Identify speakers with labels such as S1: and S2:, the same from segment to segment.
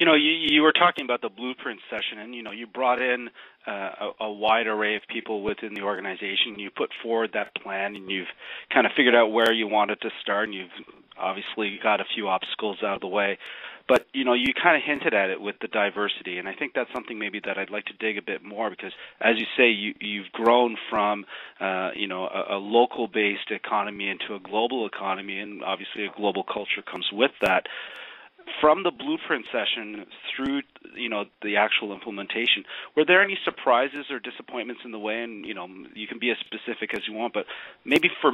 S1: You were talking about the blueprint session, and, you brought in a wide array of people within the organization. You put forward that plan, and you've kind of figured out where you wanted to start, and you've obviously got a few obstacles out of the way. But, you kind of hinted at it with the diversity, and I think that's something maybe that I'd like to dig a bit more because, as you say, you've grown from, a local-based economy into a global economy, and obviously a global culture comes with that. From the blueprint session through, the actual implementation, were there any surprises or disappointments in the way? And, you can be as specific as you want, but maybe for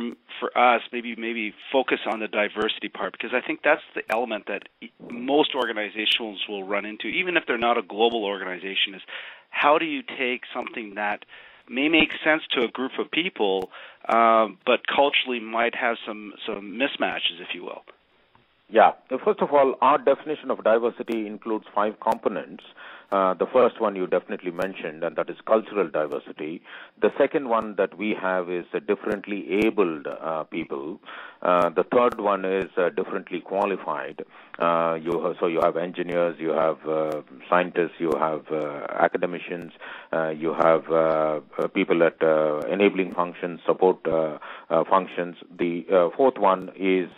S1: us, maybe focus on the diversity part, because I think that's the element that most organizations will run into, even if they're not a global organization, is how do you take something that may make sense to a group of people, but culturally might have some mismatches, if you will.
S2: Yeah. First of all, our definition of diversity includes 5 components. The first one you definitely mentioned, and that is cultural diversity. The second one that we have is differently abled people. The third one is differently qualified. So you have engineers, you have scientists, you have academicians, you have people at enabling functions, support functions. The fourth one is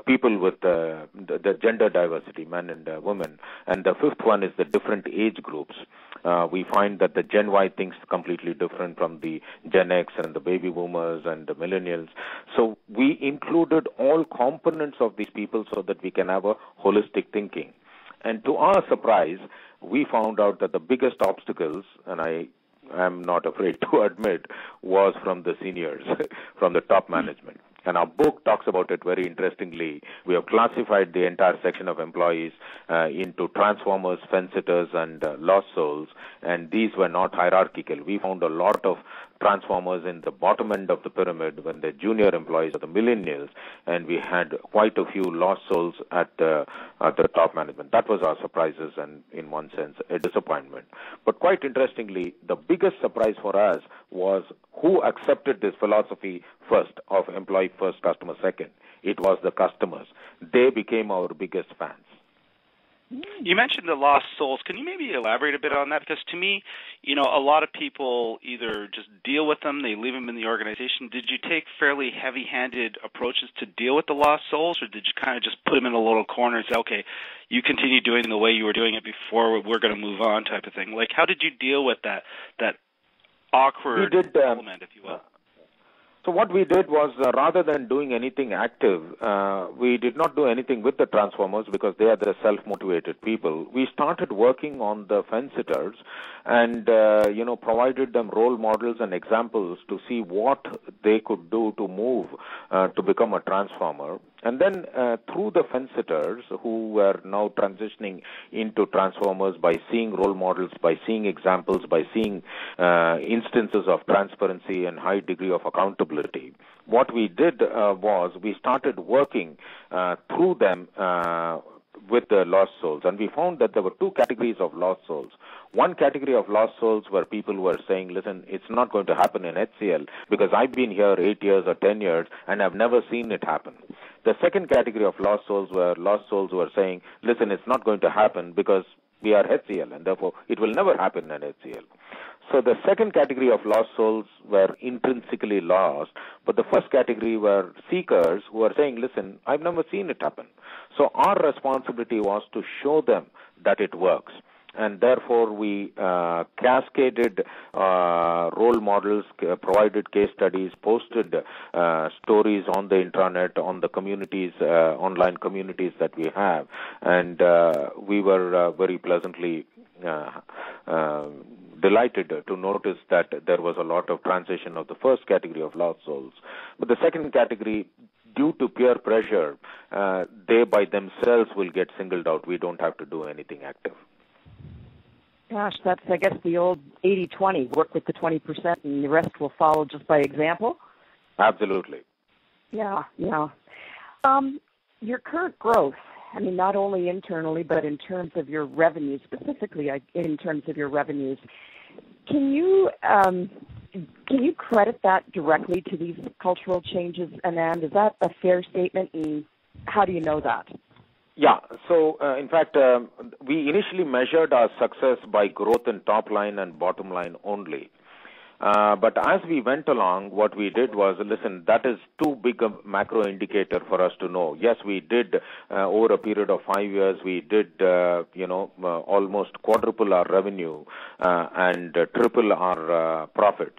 S2: people with the gender diversity, men and women. And the fifth one is the different age groups. We find that the Gen Y thinks completely different from the Gen X and the baby boomers and the millennials. So we included all components of these people so that we can have a holistic thinking. And to our surprise, we found out that the biggest obstacles, and I am not afraid to admit, was from the seniors, from the top management. And our book talks about it very interestingly. We have classified the entire section of employees into transformers, fence-sitters, and lost souls, and these were not hierarchical. We found a lot of transformers in the bottom end of the pyramid when the junior employees are the millennials, and we had quite a few lost souls at the top management. That was our surprises and, in one sense, a disappointment. But quite interestingly, the biggest surprise for us was who accepted this philosophy first of employee first, customer second. It was the customers. They became our biggest fans.
S1: You mentioned the lost souls. Can you maybe elaborate a bit on that? Because to me, a lot of people either just deal with them, they leave them in the organization. Did you take fairly heavy-handed approaches to deal with the lost souls, or did you kind of just put them in a little corner and say, okay, you continue doing the way you were doing it before, we're going to move on type of thing? Like, how did you deal with that awkward element, if you will?
S2: So what we did was, rather than doing anything active, we did not do anything with the transformers because they are the self-motivated people. We started working on the fence-sitters and, provided them role models and examples to see what they could do to move to become a transformer. And then through the fence-sitters who were now transitioning into transformers by seeing role models, by seeing examples, by seeing instances of transparency and high degree of accountability, what we did was we started working through them with the lost souls. And we found that there were 2 categories of lost souls. One category of lost souls were people who were saying, listen, it's not going to happen in HCL because I've been here 8 years or 10 years and I've never seen it happen. The second category of lost souls who were saying, listen, it's not going to happen because we are HCL and therefore it will never happen in HCL. So the second category of lost souls were intrinsically lost, but the first category were seekers who were saying, listen, I've never seen it happen. So our responsibility was to show them that it works. And therefore, we cascaded role models, provided case studies, posted stories on the intranet, on the communities, online communities that we have. And we were very pleasantly delighted to notice that there was a lot of transition of the first category of lost souls. But the second category, due to peer pressure, they by themselves will get singled out. We don't have to do anything active.
S3: Gosh, that's, I guess, the old 80-20, work with the 20% and the rest will follow just by example?
S2: Absolutely.
S3: Yeah. Your current growth, I mean, not only internally, but in terms of your revenues, specifically in terms of your revenues, can you credit that directly to these cultural changes, Anand? Is that a fair statement, and how do you know that?
S2: Yeah. So, in fact, we initially measured our success by growth in top line and bottom line only. But as we went along, what we did was, listen, that is too big a macro indicator for us to know. Yes, we did, over a period of 5 years, we did, almost quadruple our revenue and triple our profits.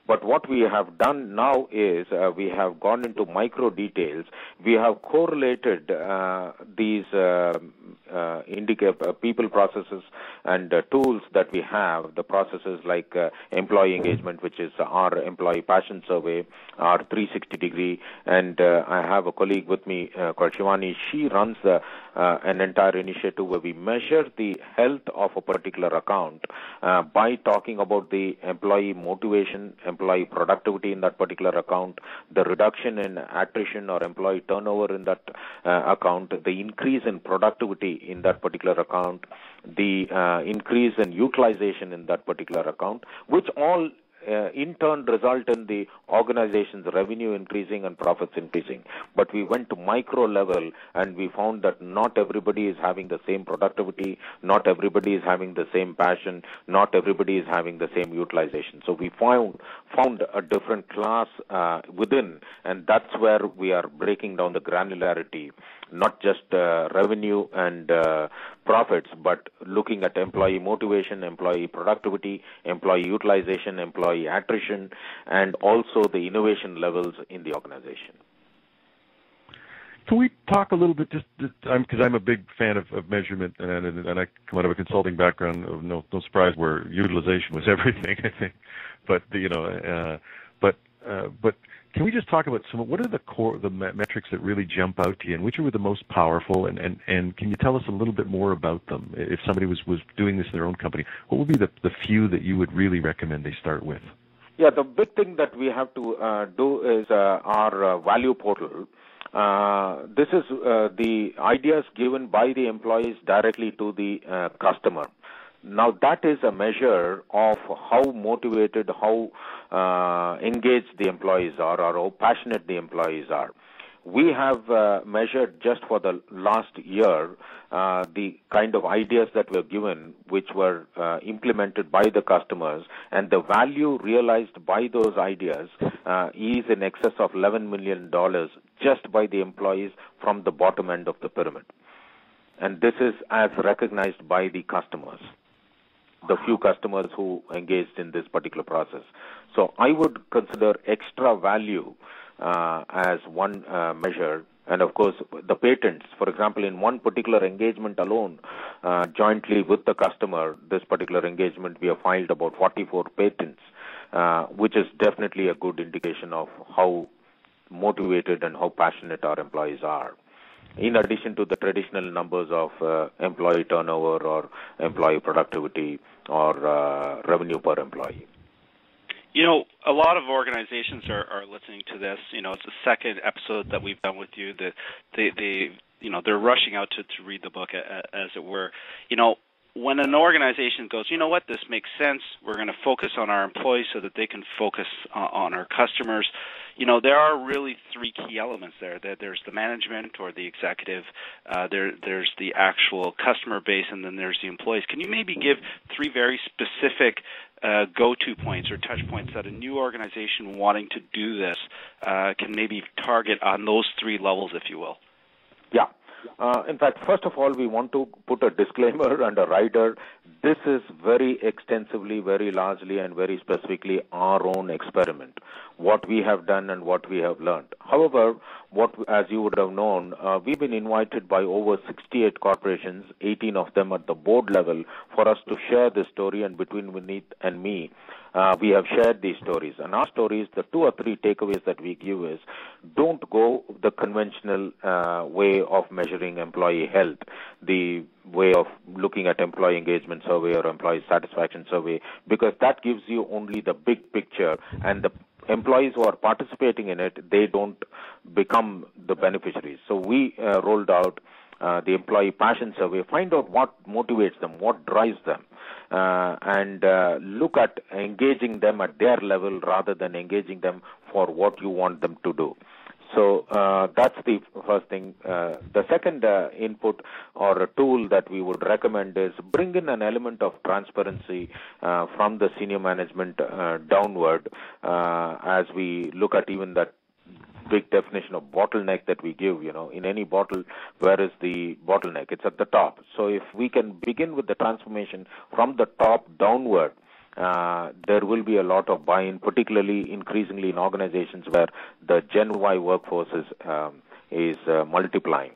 S2: But what we have done now is we have gone into micro details. We have correlated these people processes and tools that we have, the processes like employee engagement, which is our employee passion survey, our 360-degree, and I have a colleague with me called Shivani. She runs an entire initiative where we measure the health of a particular account by talking about the employee motivation, employee productivity in that particular account, the reduction in attrition or employee turnover in that account, the increase in productivity in that particular account, the increase in utilization in that particular account, which all in turn result in the organization's revenue increasing and profits increasing. But we went to micro level and we found that not everybody is having the same productivity, not everybody is having the same passion, not everybody is having the same utilization. So we found a different class within, and that's where we are breaking down the granularity, not just revenue and profits, but looking at employee motivation, employee productivity, employee utilization, employee attrition, and also the innovation levels in the organization.
S4: Can we talk a little bit, just because I'm a big fan of measurement, and I come out of a consulting background, of no surprise where utilization was everything, I think. But but can we just talk about what are the metrics that really jump out to you, and which are the most powerful, and can you tell us a little bit more about them? If somebody was doing this in their own company, what would be the few that you would really recommend they start with?
S2: Yeah, the big thing that we have to do is our value portal. This is the ideas given by the employees directly to the customer. Now, that is a measure of how motivated, how engaged the employees are, or how passionate the employees are. We have measured just for the last year the kind of ideas that were given, which were implemented by the customers, and the value realized by those ideas is in excess of $11 million just by the employees from the bottom end of the pyramid. And this is as recognized by the customers, the few customers who engaged in this particular process. So I would consider extra value as one measure. And of course, the patents, for example, in one particular engagement alone, jointly with the customer, this particular engagement, we have filed about 44 patents, which is definitely a good indication of how motivated and how passionate our employees are, in addition to the traditional numbers of employee turnover or employee productivity or revenue per employee.
S1: You know, a lot of organizations are listening to this. You know, it's the second episode that we've done with you. That they're rushing out to read the book, as it were. You know, when an organization goes, you know what, this makes sense, we're going to focus on our employees so that they can focus on our customers. You know, there are really three key elements there. There's the management or the executive, there's the actual customer base, and then there's the employees. Can you maybe give three very specific go-to points or touch points that a new organization wanting to do this can maybe target on those three levels, if you will?
S2: Yeah. In fact, first of all, we want to put a disclaimer and a rider. This is very extensively, very largely, and very specifically our own experiment, what we have done and what we have learned. However, as you would have known, we've been invited by over 68 corporations, 18 of them at the board level, for us to share this story, and between Vineet and me, we have shared these stories. And our stories, the 2 or 3 takeaways that we give is, don't go the conventional way of measuring employee health, the way of looking at employee engagement survey or employee satisfaction survey, because that gives you only the big picture, and the employees who are participating in it, they don't become the beneficiaries. So we rolled out the employee passion survey, find out what motivates them, what drives them, and look at engaging them at their level rather than engaging them for what you want them to do. So that's the first thing. The second input or a tool that we would recommend is bring in an element of transparency from the senior management downward as we look at even that big definition of bottleneck that we give. In any bottle, where is the bottleneck? It's at the top. So if we can begin with the transformation from the top downward, there will be a lot of buy-in, particularly increasingly in organizations where the Gen Y workforce is multiplying.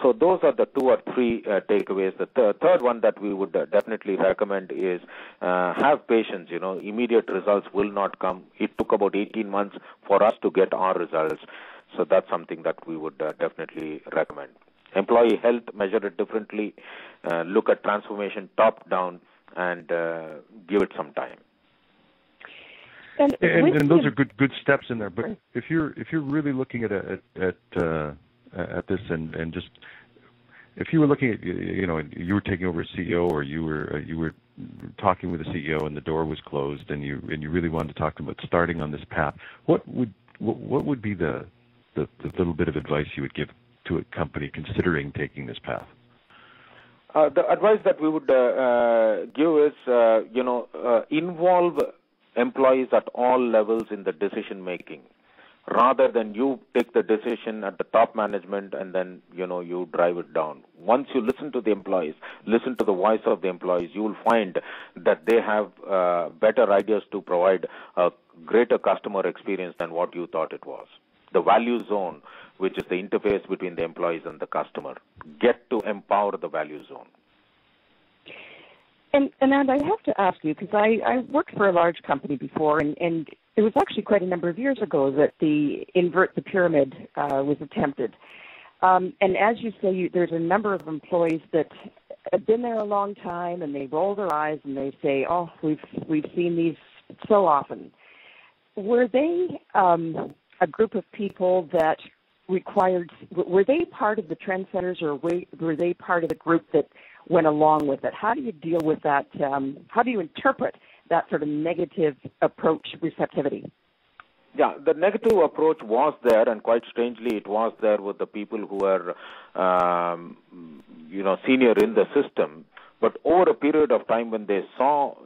S2: So those are the 2 or 3 takeaways. The third one that we would definitely recommend is have patience. Immediate results will not come. It took about 18 months for us to get our results. So that's something that we would definitely recommend. Employee health, measure it differently. Look at transformation top down and give it some time.
S4: And those are good steps in there. But if you're really looking at this and just if you were looking at you were taking over as CEO, or you were talking with the CEO and the door was closed and you really wanted to talk to them about starting on this path, what would be the little bit of advice you would give to a company considering taking this path?
S2: The advice that we would give is, involve employees at all levels in the decision making, rather than you take the decision at the top management and then, you drive it down. Once you listen to the employees, listen to the voice of the employees, you will find that they have better ideas to provide a greater customer experience than what you thought it was. The value zone, which is the interface between the employees and the customer. Get to empower the value zone.
S3: And Anand, I have to ask you, because I worked for a large company before, and it was actually quite a number of years ago that the invert the pyramid was attempted. And as you say, there's a number of employees that have been there a long time, and they roll their eyes and they say, "Oh, we've seen these so often." Were they a group of people that were they part of the trendsetters, or were they part of the group that went along with it? How do you deal with that? How do you interpret that sort of negative approach receptivity?
S2: Yeah, the negative approach was there, and quite strangely, it was there with the people who were, senior in the system. But over a period of time, when they saw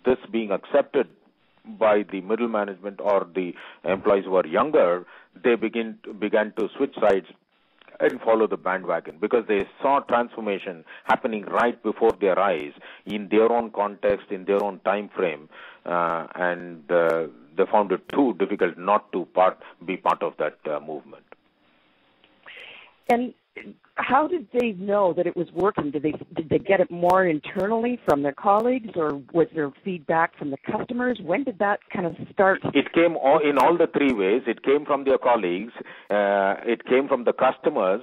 S2: this being accepted by the middle management or the employees who are younger, they began to switch sides and follow the bandwagon, because they saw transformation happening right before their eyes in their own context, in their own time frame, and they found it too difficult not to be part of that movement.
S3: And how did they know that it was working? Did they get it more internally from their colleagues, or was there feedback from the customers? When did that kind of start?
S2: It came in all the 3 ways. It came from their colleagues, it came from the customers,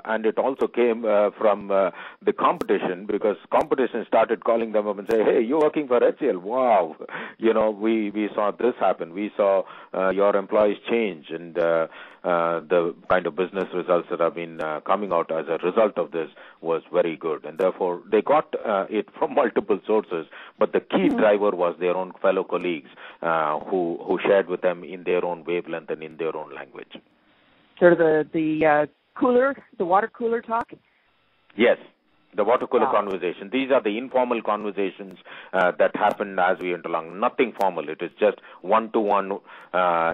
S2: and it also came from the competition, because competition started calling them up and say, "Hey, you're working for HCL. Wow, we saw this happen. We saw your employees change, and the kind of business results that have been coming out as a result of this was very good." And therefore, they got it from multiple sources, but the key driver was their own fellow colleagues who shared with them in their own wavelength and in their own language.
S3: Sort of the water cooler talk?
S2: Yes. The water cooler conversation. These are the informal conversations that happen as we went along. Nothing formal. It is just one-to-one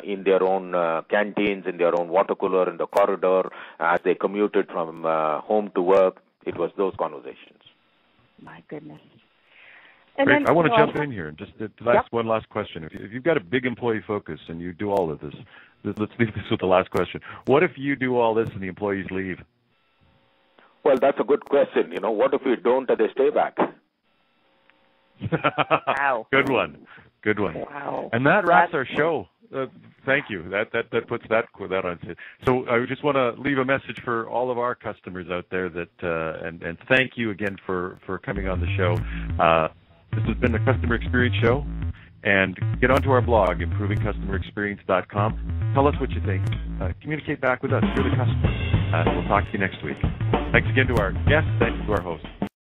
S2: in their own canteens, in their own water cooler, in the corridor, as they commuted from home to work. It was those conversations.
S3: My goodness.
S4: Great. I want to jump in here and just one last question. If you've got a big employee focus and you do all of this, let's leave this with the last question. What if you do all this and the employees leave?
S2: Well, that's a good question. What if we don't and they stay back?
S3: Wow.
S4: Good one.
S3: Wow.
S4: And that wraps our show. Thank you. That puts that on. So I just want to leave a message for all of our customers out there that and thank you again for coming on the show. This has been the Customer Experience Show. And get onto our blog, improvingcustomerexperience.com. Tell us what you think. Communicate back with us. You're the customer. We'll talk to you next week. Thanks again to our guests. Thanks to our hosts.